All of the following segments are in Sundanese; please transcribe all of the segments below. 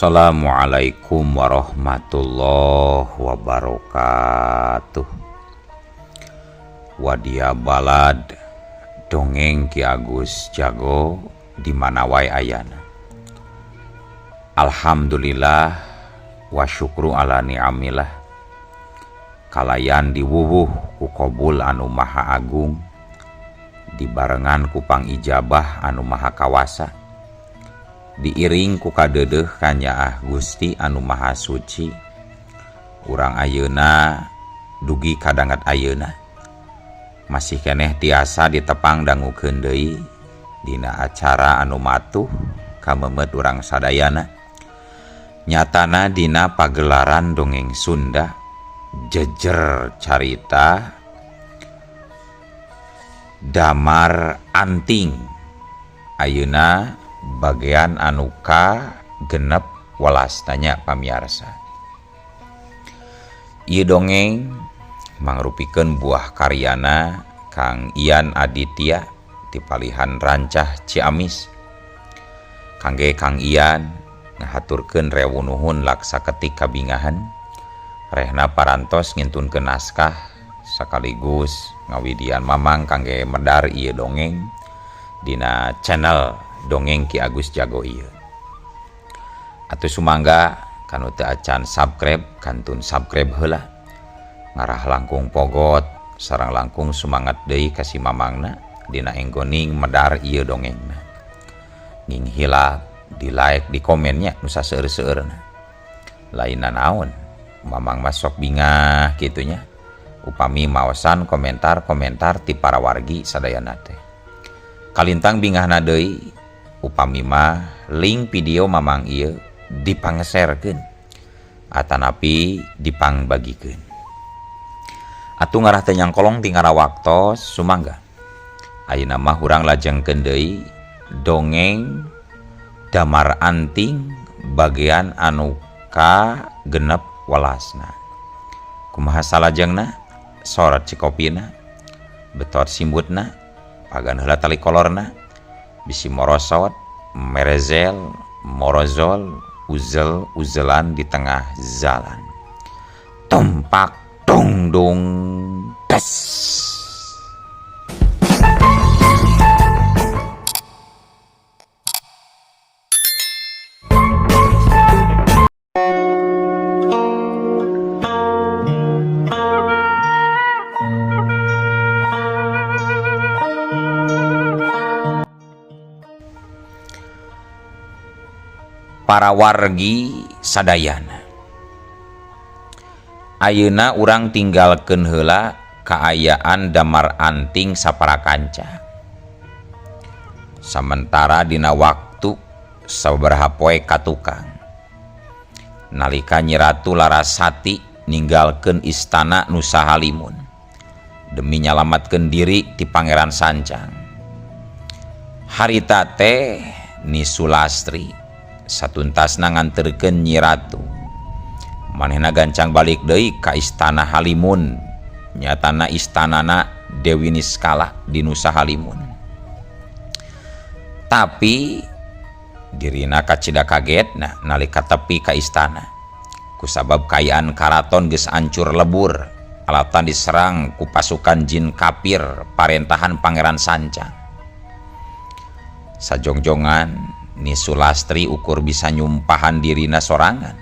Assalamualaikum warahmatullahi wabarakatuh. Wadia balad dongeng Ki Agus Jago di mana wae ayana. Alhamdulillah wa syukru ala ni'amillah. Kalayan diwuwuh ku qabul anu maha agung, dibarengan ku pangijabah anu maha kawasa, diiring ku kadeudeuh kanyaah Gusti anu maha suci. Urang ayeuna dugi kadangat ayeuna masih keneh tiasa ditepang dangukeun deui dina acara anu matuh kamemet urang sadayana. Nyatana dina pagelaran dongeng Sunda jejer carita Damar Anting. Ayeuna bagian anuka genep welas tanya pamiarsa. Ieu dongeng mangrupikeun buah karyana Kang Ian Aditya ti Palihan Rancah Ciamis. Kangge Kang Ian ngahaturkeun rewu nuhun laksa ketik kabingahan, rehna parantos ngintunkeun naskah sakaligus ngawidian mamang kangge medar ieu dongeng dina channel dongeng Ki Agus Jago ieu. Atuh sumangga kanu teu acan subscribe kantun subscribe heula, ngarah langkung pogot sareng langkung sumangat deui ka si mamangna dina enggoning medar ieu dongengna. Nging hilap di like di komennya nu saseueur-seueurna. Lainna naon, mamang masok bingah kitunya upami maosan komentar-komentar ti para wargi sadayana teh. Kalintang bingahna deui upami mah link video mamang ieu dipangseerkeun atanapi dipangbagikeun. Atuh ngarah teh nyangkolong ti ngarawaktos sumangga. Ayeuna mah urang lajengkeun deui dongeng Damar Anting bagian anu ka genep welasna. Kumaha salajengna? Sorot cikopina, betot simbutna, pagan heula tali kolorna, bisi morosot, merezel, morozol, uzel-uzelan di tengah jalan. Tumpak dong dong tes. Para wargi sadayana, ayeuna urang tinggalkeun heula kaayaan Damar Anting saparakanca. Sementara dina waktu sabaraha poe katukang nalika Nyi Ratu Larasati ninggalkeun istana Nusa Halimun demi nyalamatkeun diri ti Pangeran Sancang. Harita teh Ni Sulastri satuntasna nganterkeun Nyi Ratu manehna gancang balik deui ka istana Halimun, nyatana istanana Dewi Niskala di Nusa Halimun. Tapi dirina kacida kagetna nalika tepi ka istana kusabab kayaan karaton geus ancur lebur alatan diserang ku pasukan jin kapir parentahan Pangeran Sancang. Sajongjongan Ni Sulastri ukur bisa nyumpahan dirina sorangan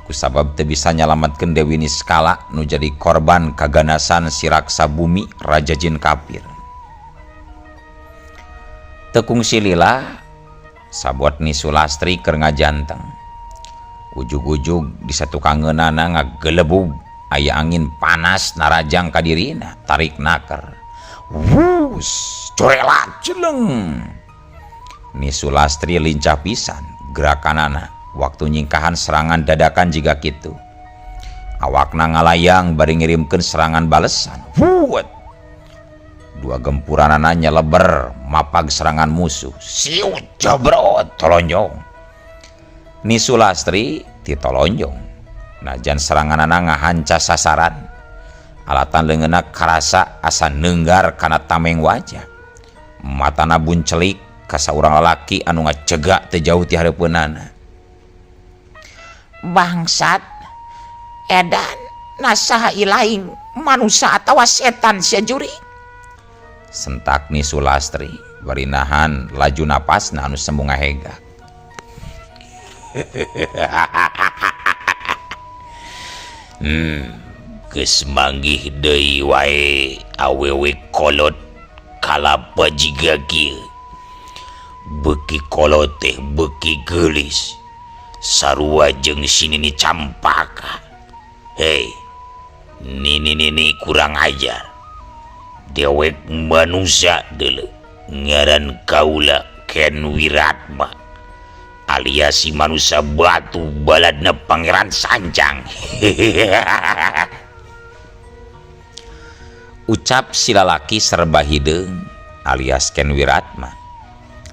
kusabab teu bisa nyalametkeun Dewi Niskala nu jadi korban kaganasan si raksa bumi Raja Jin Kapir. Teu kungsi lila sabot Ni Sulastri keur ngajanteng. Ujug-ujug di satukangeunana ngagelebug aya angin panas narajang ka dirina tarik naker. Wus, corelat celeng. Ni Sulastri lincah pisan gerakanana waktu nyingkahan serangan dadakan jiga kitu. Awakna ngalayang bari ngirimkeun serangan balesan. Wuet. Dua gempuranana nyeleber mapag serangan musuh. Siut jabrot tolonjong. Ni Sulastri ti tolonjong. Najan seranganana ngahanca sasaran. Alatan leungeunna karasa asa neunggar kana tameng wajah. Matana buncelik ka saurang lalaki anu ngacegak teu jauh ti hareupeunana. bangsat edan nasaha ilaing manusia atau setan sajuri. Sentak Ni Sulastri bari nahan laju napasna anu sembung ngahegak. Geus manggih deui wae awewe kolot kalapa jiga kieu. Beuki kolot teh beuki geulis sarua jeung sinini campaka. Hei, nini kurang ajar. Dewek manusia deuleu ngaran kaula Ken Wiratma alias si manusia batu baladna Pangeran Sanjang. Ucap si lalaki serba hideung alias Ken Wiratma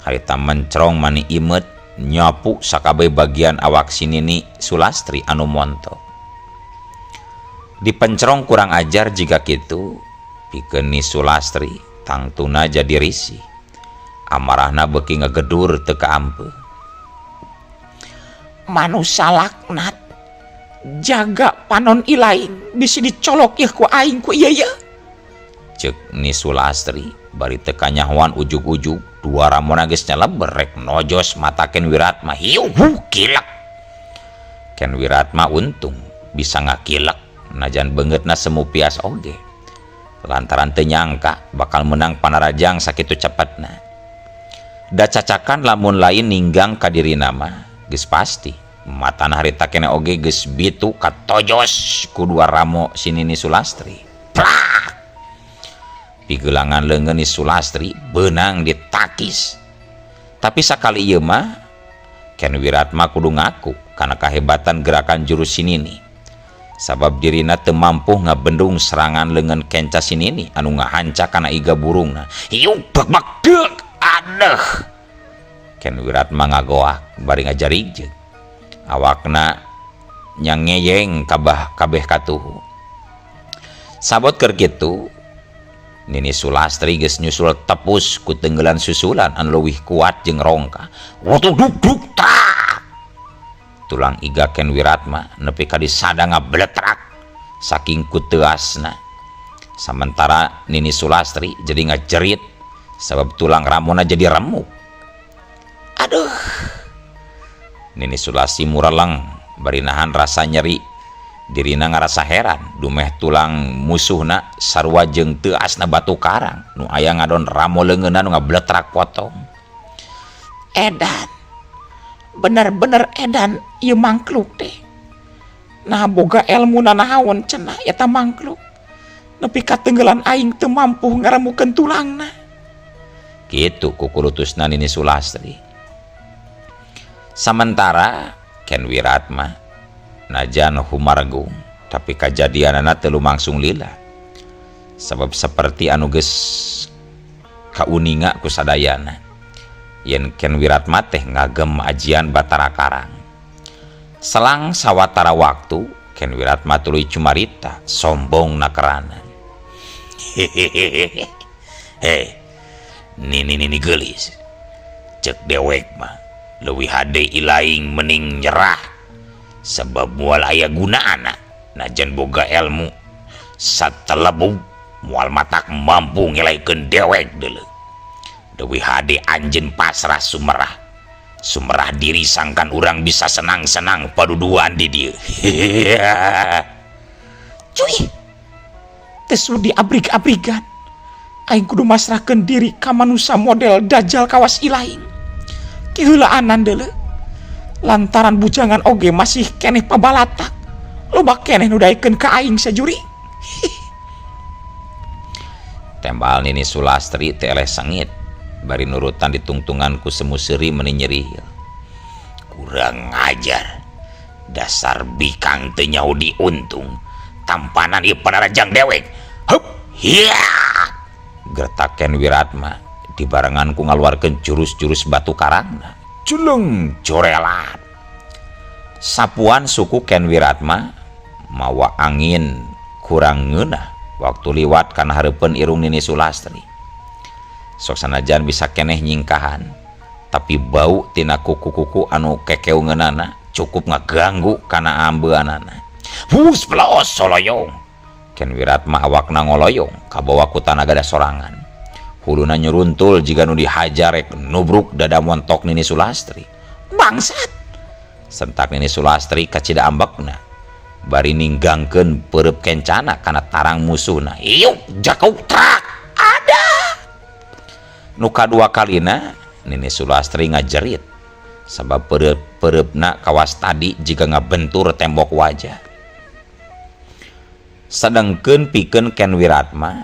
harita mencrong mani imet nyapu sakabeh bagian awak si Nini Sulastri anu montok. Dipencerong kurang ajar jika kitu pikeun Ni Sulastri tangtuna jadi risih. Amarahna beuki ngagedur teu kaampeu. Manusia laknat jaga panon ilaing bisi dicolok ieu ku aing ku ieu. Ceuk Ni Sulastri bari teu kanyahoan ujug-ujug dua ramona geus nyaleber rek nojos mata Ken Wiratma. Hiu kilek. Ken Wiratma untung bisa ngakilek najan beungeutna semu pias oge. Lantaran teu nyangka bakal menang panarajang sakitu cepetna. Da cacakan lamun lain ninggang ka dirina mah geus pasti matana harita keneh oge geus bitu katojos ku dua ramo si Nini Sulastri. Plak. Pigelangan leungeun Ni Sulastri beunang ditakis. Tapi sakali ieu mah Ken Wiratma kudu ngaku kana kahebatan gerakan jurus si Nini. Sabab dirina teu mampu ngabendung serangan leungeun kenca si Nini anu ngahanca kana iga burungna. Hiu bak deuk adeh. Ken Wiratma ngagoak bari ngajarigjeun. Awakna nyangeyeng kabeh katuhu. Sabot keur kitu Nini Sulastri geus nyusul tepus ku tenggelan susulan anu leuwih kuat jeung rongka. Duk tak. Tulang iga Ken Wiratma nepi ka disada ngabletrak saking kuteasna. Sementara Nini Sulastri jadi ngajerit sabab tulang ramona jadi remuk. Aduh. Nini Sulastri mureleng bari nahan rasa nyeri. Dirina ngarasa heran dumeh tulang musuhna sarua jeung teu asna batu karang nu aya ngadon ramo leungeunna nu ngabletrak potong. Edan bener-bener edan ieu mangkluk teh. Nah boga ilmu nanahaon cenah eta mangkluk. Nepi ka tenggelan aing teu mampu ngaramukeun tulangna. Kitu kukulutusna Nini Sulastri. Sementara Ken Wiratma najan humargung tapi kajadianana teu lumangsung lila. Sabab seperti anu geus kauninga ku sadayana yen Ken Wiratma teh ngagem ajian Batara Karang. Selang sawatara waktu Ken Wiratma tuluy cumarita sombong nakeranan. Hei, nini geulis. Cek dewek mah leuwih hade ilaing mending nyerah. Sebab moal aya gunaana najan boga ilmu satelebu moal matak mampu ngelaikeun dewek deuleu. Leuwih hade anjeun pasrah sumerah diri sangkan urang bisa senang-senang paduduan di dieu. Cuy, teu sudi abrig-abrigan. Aing kudu masrahkeun diri ka manusia model dajal kawas ilaing. Kiheulaan deuleu. Lantaran bujangan oge masih keneh pabalatak. Loba keneh nu daekeun ka aing sajuri. Tembal Nini Sulastri teh eleh sengit bari nurutan ditungtungan ku semu seuri meuni nyeri. Kurang ajar. Dasar bikang teu nyaho diuntung. Tampanan ieu panarajang dewek. Hup, hiya. Gertak Ken Wiratma dibarengan ku ngaluarkeun jurus-jurus batu karangna. Culung corelat. Sapuan suku Ken Wiratma mawa angin kurang ngeunah waktu liwat kana hareupeun irung Nini Sulastri. Sok sanajan bisa keneh nyingkahan, tapi bau tina kuku-kuku anu kekeungeunana cukup ngaganggu kana ambeunana. Hus pelaos soloyong. Ken Wiratma awakna ngoloyong kabawa ku tanaga da sorangan. Huluna nyuruntul jika nu dihajar rek nubruk dada montok Nini Sulastri. Bangsat. Sentak Nini Sulastri kacida ambekna. Bari ninggangkeun peureup kencana kana tarang musuhna. Iuk jakau trak. Ada. Nu kadua kalina Nini Sulastri ngajerit sabab peureup-pereupna kawas tadi jika ngabentur tembok wajah. Sedengkeun pikeun Ken Wiratma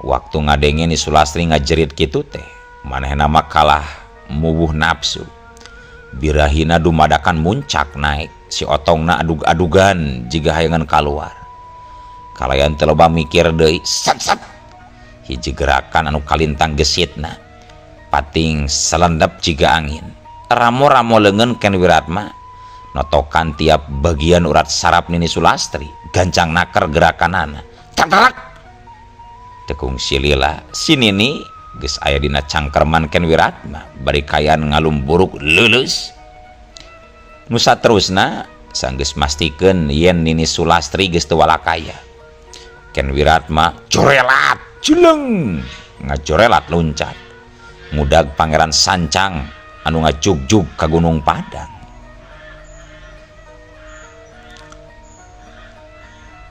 waktu ngadenge Nini Sulastri ngajerit kitu teh manehna mah kalah mubuh nafsu. Birahina dumadakan muncak naik, si otongna adug-adugan jiga hayangan keluar. Kalayan teu loba mikir deui, sat hiji gerakan anu kalintang gesitna pating selendep jiga angin. Ramo-ramo leungeun Ken Wiratma notokan tiap bagian urat saraf Nini Sulastri, gancang naker gerakanana. Tangtarak tekung silila si Nini geus aya dina cangkerman Ken Wiratma bari kayan ngalumburuk leuleus. Nu saterusna sanggeus mastikeun yen Nini Sulastri geus teu walakaya, Ken Wiratma jorelat jeleng ngajorelat luncat ngudag Pangeran Sancang anu ngajugjug ka Gunung Padang.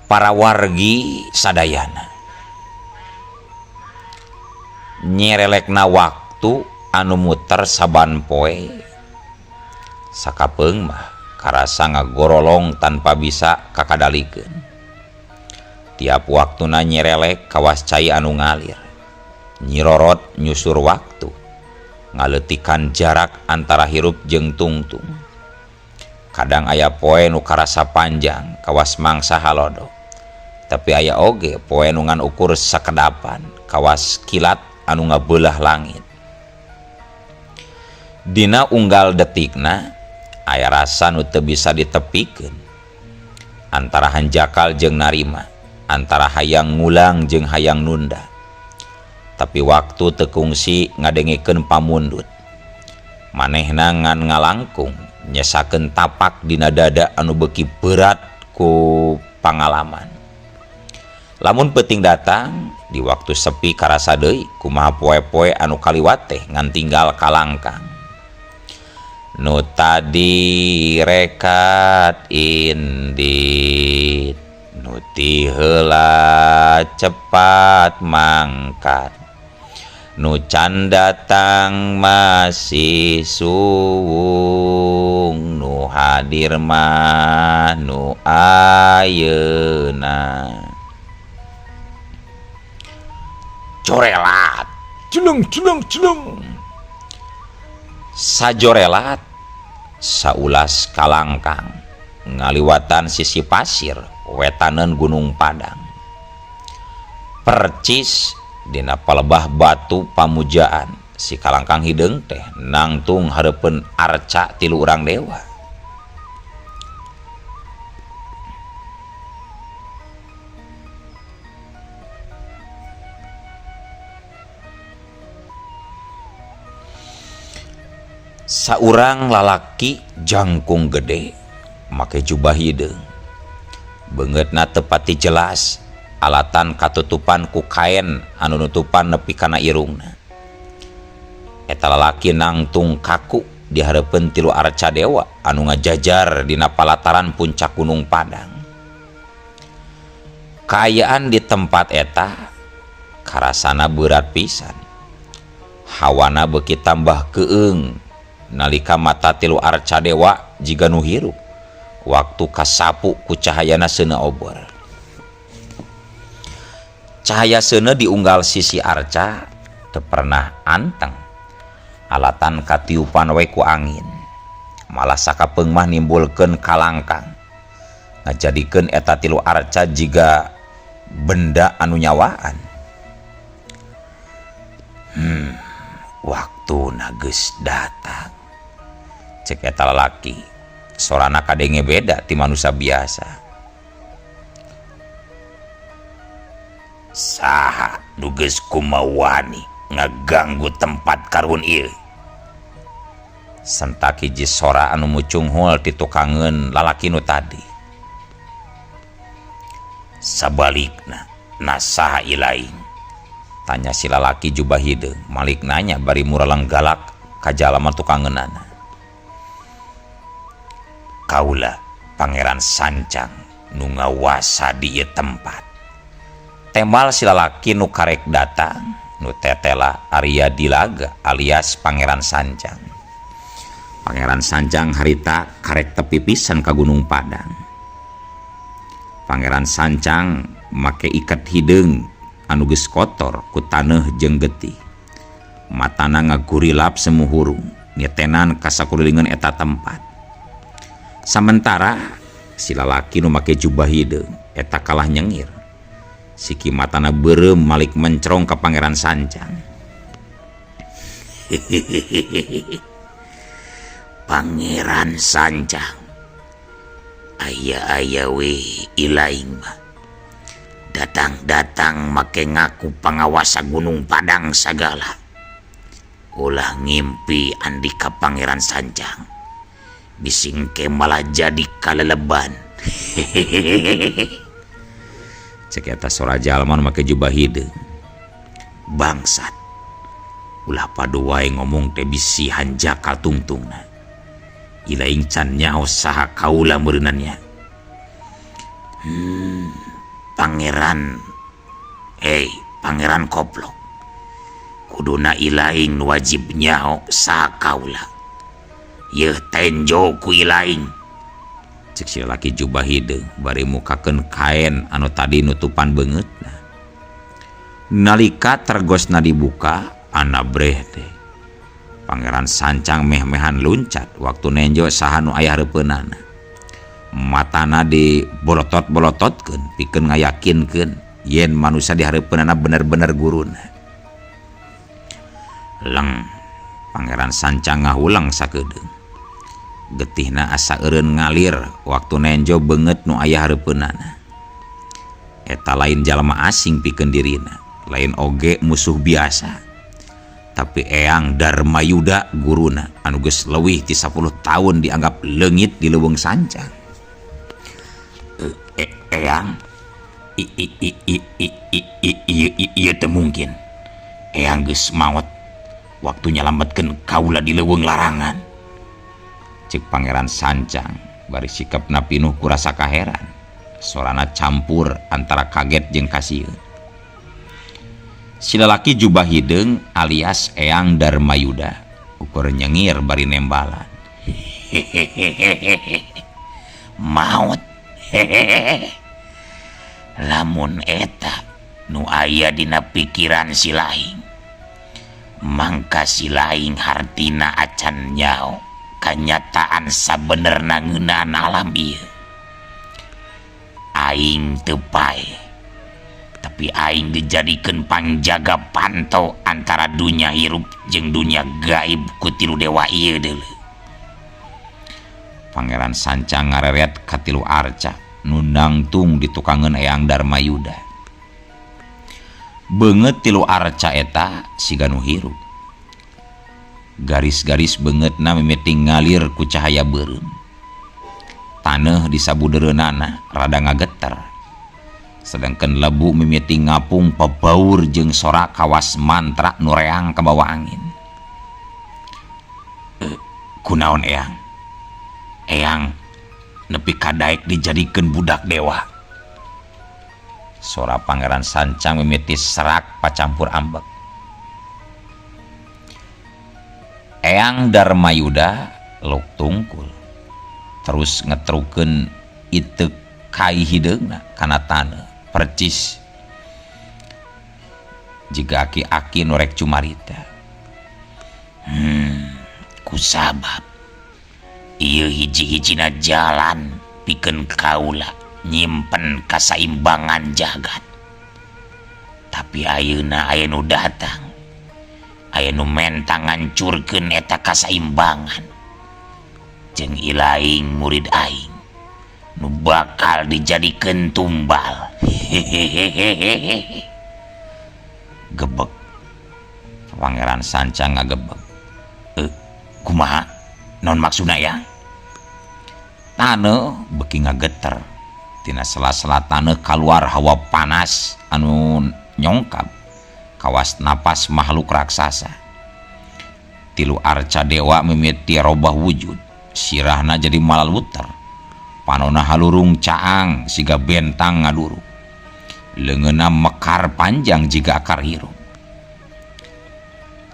Para wargi sadayana nyerelekna waktu anu muter saban poe sakapeung mah karasa ngagorolong tanpa bisa kakadalikeun. Tiap waktuna nyerelek kawas cai anu ngalir, nyirorot nyusur waktu, ngaleutikan jarak antara hirup jeung tungtung. Kadang aya poe nu karasa panjang kawas mangsa halodo, tapi aya oge poe nu ngan ukur sakedapan kawas kilat anu ngabeulah langit. Dina unggal detikna aya rasa nu teu bisa ditepikeun antara hanjakal jeung narima, antara hayang ngulang jeung hayang nunda. Tapi waktu teu kungsi ngadengekeun pamundut, manehna ngan ngalangkung nyesakeun tapak dina dada anu beuki berat ku pangalaman. Lamun peuting datang di waktu sepi karasa deui kumaha poe-poe anu kaliwat teh ngan tinggal kalangkang. Nu tadi rekat indit, nu ti heula cepat mangkat, nu can datang masih suwung, nu hadir mah nu ayeuna. Jorelat Jeleng. sajorelat saulas kalangkang ngaliwatan sisi pasir wetaneun Gunung Padang. Percis dina palebah batu pamujaan si kalangkang hideung teh nangtung hareupeun arca tilu urang dewa. Saurang lalaki jangkung gede make jubah hideung, beungeutna teu pati jelas, alatan katutupan ku kaen anu nutupan nepi kana irungna. Eta lalaki nangtung kaku di hareupeun tilu arca dewa anu ngajajar dina palataran puncak Gunung Padang. Kaayaan di tempat eta karasana berat pisan, hawana beuki tambah keung nalika mata tilu arca dewa jiga nu hirup waktu kasapu ku cahayana seuneu obor. Cahaya seuneu di unggal sisi arca teu pernah anteng, alatan katiupan we ku angin, malah sakapeung mah nimbulkeun kalangkang ngajadikeun eta tilu arca jiga benda anu nyawaan. Waktuna geus datang, cek eta lalaki, sorana kadenge beda ti manusia biasa. Saha nu geus kumawani ngaganggu tempat karun ieu? sentak hiji sora anu mucung hul ti tukangeun lalaki nu tadi. Sabalikna nasaha ilaing, Tanya si lalaki jubah hideung, malik nanya bari muralang galak ka jalma tukangeunana. kaula Pangeran Sancang nu ngawasa di ieu tempat. Tembal si lalaki nu karek datang, nu tetela Arya Dilaga alias Pangeran Sancang. Pangeran Sancang harita karek tepi pisan ka Gunung Padang. Pangeran Sancang make ikat hideung anu geus kotor ku taneuh jeung getih. Matana ngagurilap semu hurung, nyetenan ka sakurilingeun eta tempat. Sementara si lalaki nu make jubah hideung eta kalah nyengir. Siki matana beureum malik mencrong ka Pangeran Sancang. Pangeran Sancang, aya we ilaing mah datang make ngaku pangawasa Gunung Padang sagala. Ulah ngimpi andika Pangeran Sancang bising ke malah jadi kaleleban. Cek eta sora jalma nu make jubah hideung. Bangsat, ulah padu wae ngomong teh bisi hanjakal tungtungna. Ilaing can nyaho saha kaula meureunannya. Pangeran, Pangeran Koplok, kuduna ilaing nu wajib nyaho saha kaula. Yeuh tenjo ku ilaing. Cek si lalaki jubah hideung bari mukakeun kaen anu tadi nutupan beungeutna. Nalika tergosna dibuka, anabreh teh Pangeran Sancang meh-mehan luncat waktu nenjo saha nu aya hareupeunana. Matana dibolotot-bolototkeun pikeun ngayakinkeun yen manusia di hareupeunana bener-bener guruna. Leng Pangeran Sancang ngahulang sakedeung. Getihna asa eureun ngalir waktu nenjo beungeut nu aya hareupeunana. Eta lain jalma asing pikeun dirina, lain oge musuh biasa. Tapi Eyang Darmayuda guruna anu geus leuwih ti 10 tahun dianggap leungit di Leuweung Sancang. Eyang, ieu teu mungkin. Eyang geus maot waktu nyalametkeun kaula di leuweung larangan. Cek Pangeran Sancang bari sikapna pinuh ku rasa kaheran. Sorana campur antara kaget jeung kasieun. Si lalaki jubah hideung alias Eyang Darmayuda ukur nyengir bari nembalan. Maot. Lamun eta nu aya dina pikiran si laing, mangka si laing hartina acan nyaho kanyataan sabenerna ngeunaan alam ieu. Aing teu pae, tapi aing dijadikeun pangjaga pantau antara dunia hirup jeung dunia gaib ku tilu dewa ieu deuleu. Pangeran Sancang ngareret ka tilu arca nu nangtung di tukangeun Eyang Darmayuda. Beungeut tilu arca eta siga nu hirup. Garis-garis beungeutna mimiti ngalir ku cahaya beureum. Taneuh di sabudeureunana rada ngageter. Sedangkan lebu mimiti ngapung pebaur jeung sora kawas mantra nu reang ka bawah angin. Kunaon Eyang? Eyang nepi kadaek dijadikeun budak dewa. Sora Pangeran Sancang mimiti serak pacampur ambek. Eyang Darmayuda luk tungkul terus ngetrukeun iteuk kai hideungna kana taneuh percis jiga aki-aki nu rek cumarita. Kusabab ieu hiji-hijina jalan pikeun kaula nyimpen kasaimbangan jagat. Tapi ayeuna aya nu datang, aya nu mentang ngancurkeun eta kasaimbangan. Jeung ilaing murid aing nu bakal dijadikeun tumbal. Gebeg Pangeran Sancang ngagebeg. Kumaha? Non maksudna ya? Taneuh beki ngageter. Tina sela-sela taneuh kaluar hawa panas anu nyongkap kawas napas makhluk raksasa. Tilu arca dewa mimiti robah wujud, sirahna jadi malaluter, panona halurung caang siga bentang ngaduru, leungeunna mekar panjang jiga akar hirup.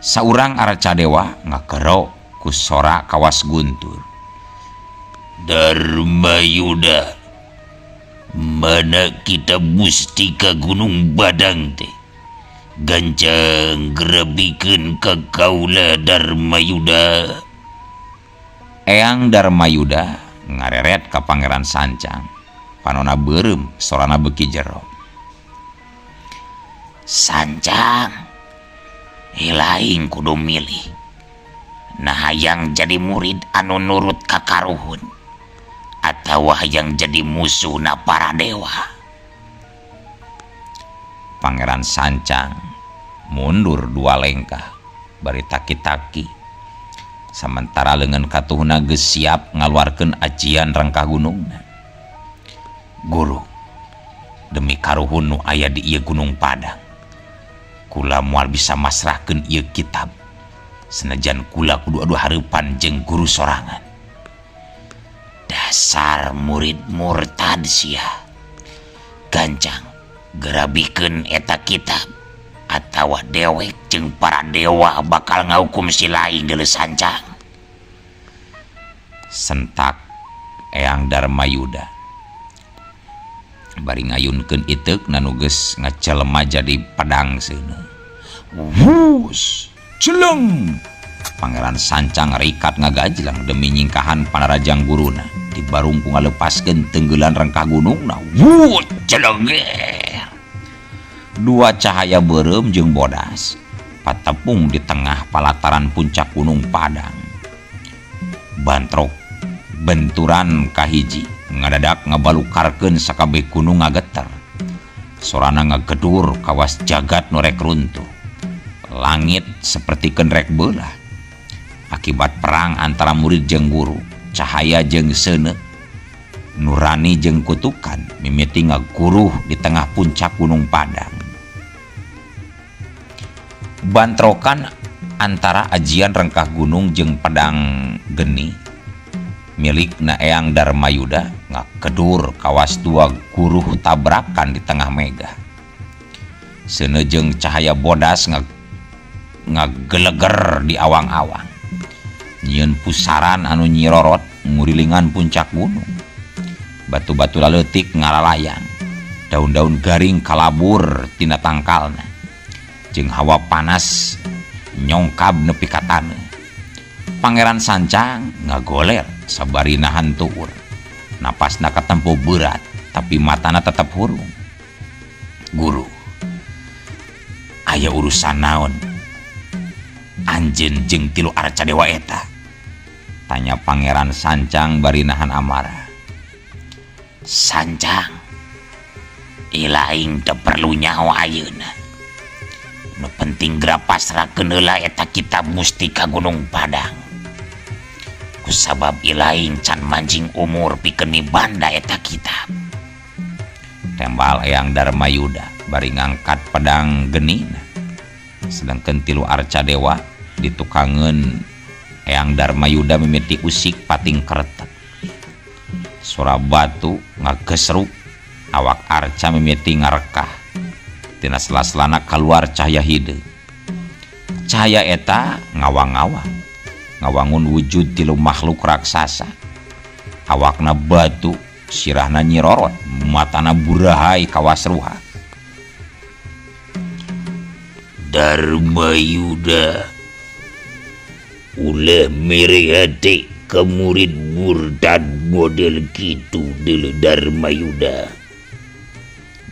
Saurang arca dewa ngakero ku sora kawas guntur. Darmayuda, mana kita musti ka Gunung Badang teh? Gancang gerebikeun ka kaula Darmayuda. Eyang Darmayuda ngareret ka Pangeran Sancang, panona beureum sorana beuki jero. Sancang, lain kudu milih. Nah hayang jadi murid anu nurut ka karuhun, atau hayang jadi musuh na para dewa. Pangeran Sancang mundur 2 lengkah bari taki-taki, sementara leungeun katuhna geus siap ngaluarkeun ajian rangkah gunungna. Guru, demi karuhun nu aya di ieu Gunung Padang, kula moal bisa masrahkeun ieu kitab, senajan kula kudu adu hareupan jeung guru sorangan. Dasar murid murtad sia. Gancang gerabikeun eta kitab, atawa dewek jeung para dewa bakal ngahukum si lain geuleuh Sancang. Sentak Eyang Darmayuda bari ngayunkeun iteukna nu geus ngacelema jadi pedang seuneu. Wus, celeng! Pangeran Sancang rikat ngagajlang demi nyingkahan panarajang guruna, dibarungku ngalepaskeun tenggelan rangkah gunungna. Wut, celenger! 2 cahaya beureum jeung bodas patepung di tengah palataran puncak Gunung Padang. Bantrok benturan kahiji ngadadak ngabalukarkeun sakabeh gunung ngageter. Sorana ngagedur kawas jagat nu rek runtuh. Langit sapertikeun rek beulah. Akibat perang antara murid jeung guru, cahaya jeung seuneu, nurani jeung kutukan mimiti ngaguruh di tengah puncak Gunung Padang. Bantrokan antara ajian rangkah gunung jeung pedang geni milikna Eyang Darmayuda ngakedur kawas 2 guruh tabrakan di tengah mega. Seuneu jeung cahaya bodas ngageleger di awang-awang, nyieun pusaran anu nyirorot ngurilingan puncak gunung. Batu-batu laleutik ngaralayang, daun-daun garing kalabur tina tangkalna, jeung hawa panas nyongkab nepi ka taneuh. Pangeran Sancang ngagoler sabari nahan tuur. Napasna katempo berat, tapi matana tetep hurung. Guru, aya urusan naon anjeun jeung tilu arca dewa eta? Tanya Pangeran Sancang bari nahan amarah. Sancang, ilaing teu perlu nyawa ayeuna. Nu penting geura pasrahkeun heula eta kitab mustika Gunung Padang. Kusabab ilaing can manjing umur pikeun mibanda eta kitab. Tembal Eyang Darmayuda bari ngangkat pedang genina. Sedangkeun tilu arca dewa ditukangeun Eyang Darmayuda mimiti usik pating keretek. Suara batu ngagesruk, awak arca mimiti ngarekah. Tina sela-selana kaluar cahaya hideung. Cahaya eta ngawang-ngawang, ngawangun wujud tilu makhluk raksasa. Awakna batu, sirahna nyirorot, matana burahay kawas ruha. Darmayuda, ulah mere hati ke murid murtad model kitu deuleu Darmayuda.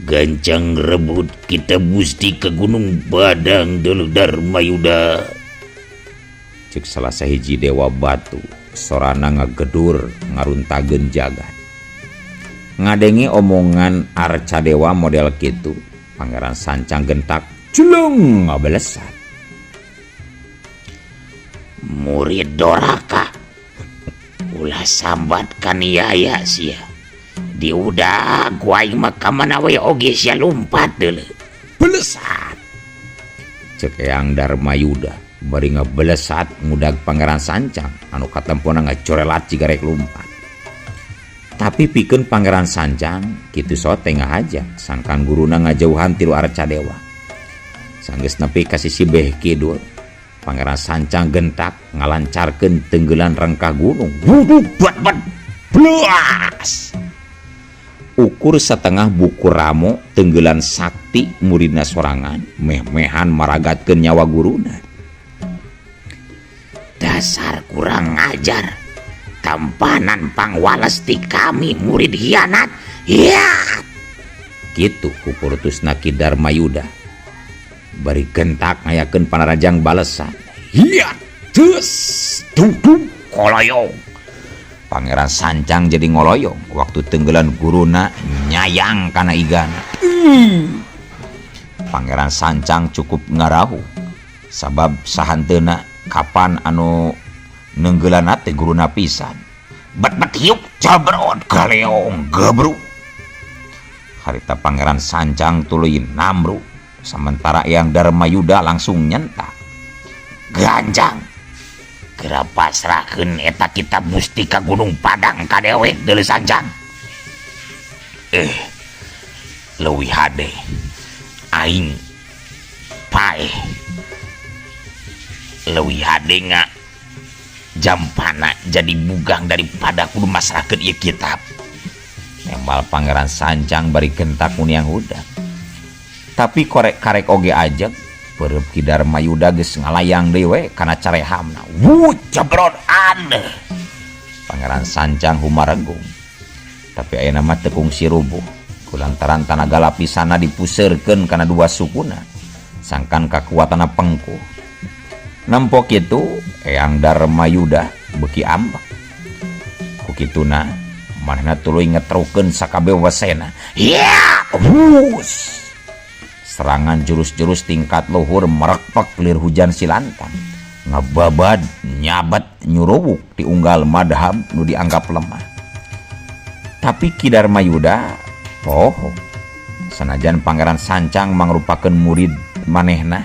Gancang rebut kita musti ke Gunung Padang deuleu Darmayuda. Cek salah sahiji dewa batu, sorana ngagedur ngaruntageun jagat. Ngadengi omongan arca dewa model kitu, Pangeran Sancang gentak culung ngabelesat. Murid doraka, ulah sambat kan ya sia diudah gua mah kamana we oge sia lompat deuleu belesat cek Eyang Darmayuda bari ngabelesat ngudag Pangeran Sancang anu katempona ngacorelat cigarek lompat. Tapi pikeun Pangeran Sancang kitu sote ngahajak sangkan guruna ngajauhan tilu Arcadewa. Sanggeus nepi ka sisi beh kidul Pangeran Sancang gentak ngalancarkeun tenggelan rengkah gunung. Wuduk bat blas. Ukur setengah buku ramo tenggelan sakti muridna sorangan meh-mehan maragatkeun nyawa guruna. Dasar kurang ajar tampanan pangwales ti kami murid hianat ya Kitu kupurutusna Ki Darmayuda bari gentak ngayakeun panarajang balesan. hiat tus duduk koloyong Pangeran Sancang jadi ngoloyong waktu tenggelan guruna nyayang kana igana. Pangeran Sancang cukup ngarahu sabab sahanteuna kapan anu nenggelan teh guruna pisan. bet hiup jabrot kaleong gebru Harita Pangeran Sancang tuluy namru sementara Eyang Darmayuda langsung nyentak. ganjang kira pasrahkeun eta kitab mustika Gunung Padang ka dewek deuleu Sancang. Leuwih hade aing pae leuwih hade nga jampana jadi bugang daripada kudu masrahkeun ieu kitab. Tembal Pangeran Sancang bari gentak mun yang hudak. Tapi korek-karek oge ajeg pereup Ki Darmayuda geus ngalayang deui we kana carehamna. Wuh jabrot aneh. Pangeran Sancang humarenggung. Tapi ayeuna mah teu kungsi rubuh kulantaran tanaga lapisana dipuseurkeun kana dua sukuna. Sangkan kakuatanna pengkuh. Nempo kitu Eyang Darmayuda beuki ambek. Ku kituna manehna tuluy ngetrukeun sakabeh wesena. Ya, hus. Serangan jurus-jurus tingkat luhur merekpek lir hujan silantang ngababad nyabat nyuruwuk di unggal madhab nu dianggap lemah. Tapi Ki Darmayuda poho sanajan Pangeran Sancang mangrupakeun murid manehna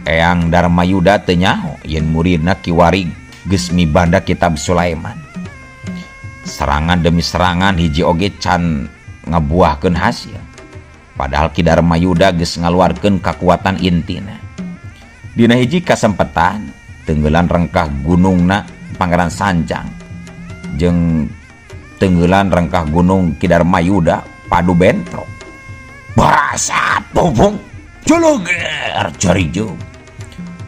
Eyang Darmayuda teu nyaho yen muridna Ki Warig geus mibanda kitab Sulaiman. Serangan demi serangan hiji oge can ngabuahkeun hasil. Padahal Ki Darmayuda geus ngaluarkeun kakuatan intina. Dina hiji kasempetan tenggelan rengkah gunungna Pangeran Sancang jeung tenggelan rengkah gunung Ki Darmayuda padu bentrok. Barasa bubung jologer jarijug.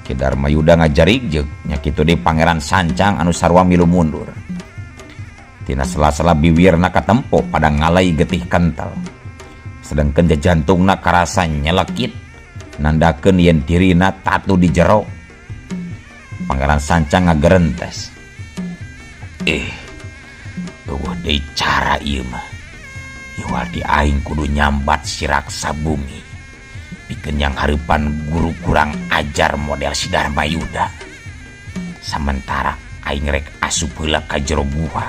Ki Darmayuda ngajarigjeg nya kitu deui Pangeran Sancang anu sarua milu mundur. Tina sela-sela biwirna katempo pada ngalai getih kental. Sedangkan jantungna karasa nyelekit nandakeun yen dirina tatu di jero. Pangeran Sancang ngagerentes. Eueuh deui cara ieu mah. Iwadi aing kudu nyambat si raksa bumi. Pikeun yang hareupan guru kurang ajar model si Darmayuda. Sementara aing rek asup heula ka jero gua.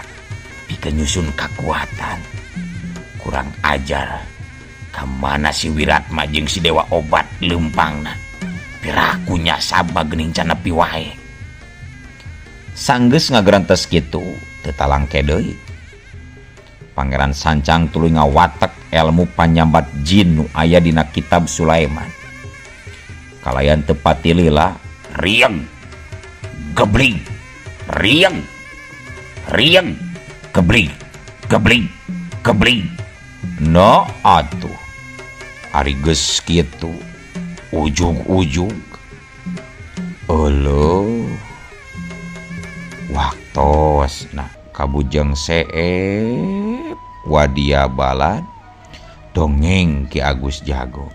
Pikeun nyusun kakuatan. Kurang ajar. Kamana si Wiratma jeung si Dewa Obat leumpangna. Pirakunya sabab geuning can nepi wae. Sanggeus ngagerantes kitu teu talangke deui. Pangeran Sancang tuluy ngawatek ilmu panyambat jin nu aya dina kitab Sulaiman. Kalayan teu pati lila, rieng gebling rieng gebling no atuh. Ari geus kitu ujug-ujug eueuh waktos nah kabujeng seep wadia balad dongeng Ki Agus Jago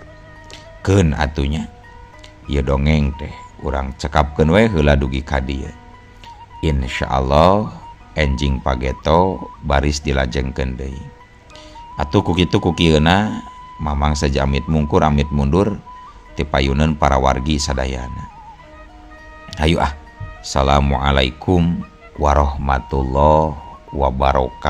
keun atunya ieu dongeng teh urang cekapkeun we heula dugi ka dieu. Insyaallah enjing pageto baris dilajengkeun deui. Atuh ku kitu ku kieuna mamang saja amit mungkur amit mundur ti payuneun para wargi sadayana. Hayu ah. Assalamualaikum warahmatullahi wabarakatuh.